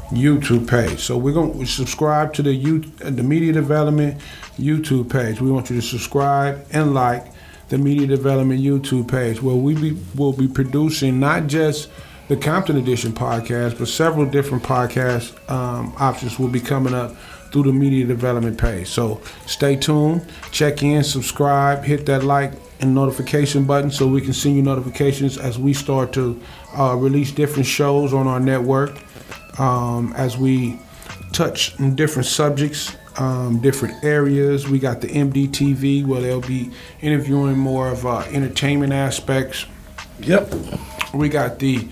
YouTube page. So we're going to subscribe to the Media Development YouTube page. We want you to subscribe and like the Media Development YouTube page, where we'll be producing not just the Compton Edition podcast, but several different podcast options will be coming up through the Media Development page. So stay tuned, check in, subscribe, hit that like and notification button so we can send you notifications as we start to release different shows on our network, as we touch on different subjects, different areas. We got the MDTV where they'll be interviewing more of entertainment aspects. Yep. We got the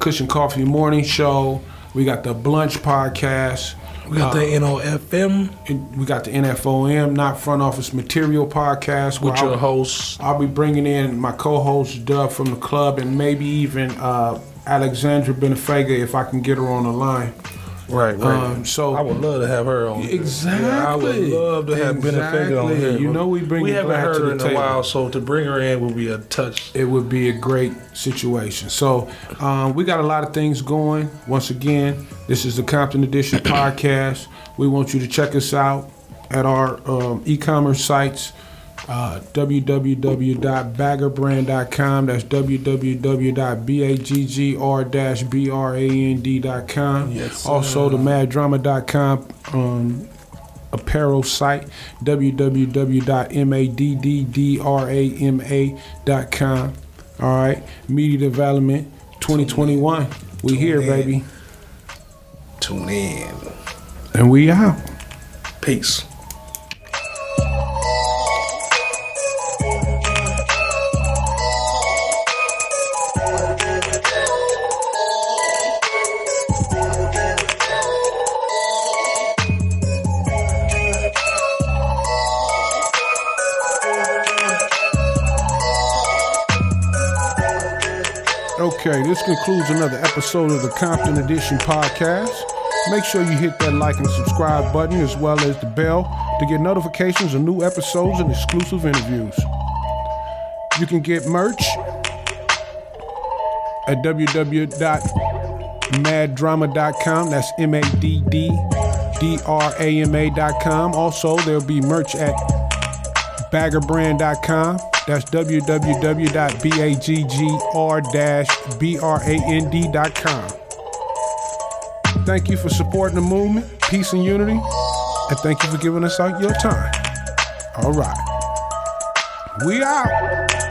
Cushion Coffee Morning Show. We got the Blunch Podcast. We got the NOFM. We got the NFOM, Not Front Office Material Podcast. With your hosts. I'll be bringing in my co-host, Dub from the club, and maybe even Alexandra Benefega if I can get her on the line. Right. So I would love to have her on. Exactly. Yeah, I would love to have Benefega on here. You know we haven't heard her in table. a while, so to bring her in will be a touch. It would be a great situation. So we got a lot of things going. Once again, this is the Compton Edition podcast. We want you to check us out at our e-commerce sites. www.baggerbrand.com. That's www.baggr-brand.com. Yes, also the maddrama.com apparel site, www.maddrama.com. All right, Media Development 2021. We here, baby. Tune in. And we out. Peace. Okay, this concludes another episode of the Compton Edition podcast. Make sure you hit that like and subscribe button as well as the bell to get notifications of new episodes and exclusive interviews. You can get merch at www.maddrama.com. That's MADDDRAMA.com. Also, there'll be merch at baggerbrand.com. That's www.baggr-brand.com. Thank you for supporting the movement, peace and unity, and thank you for giving us your time. All right. We out.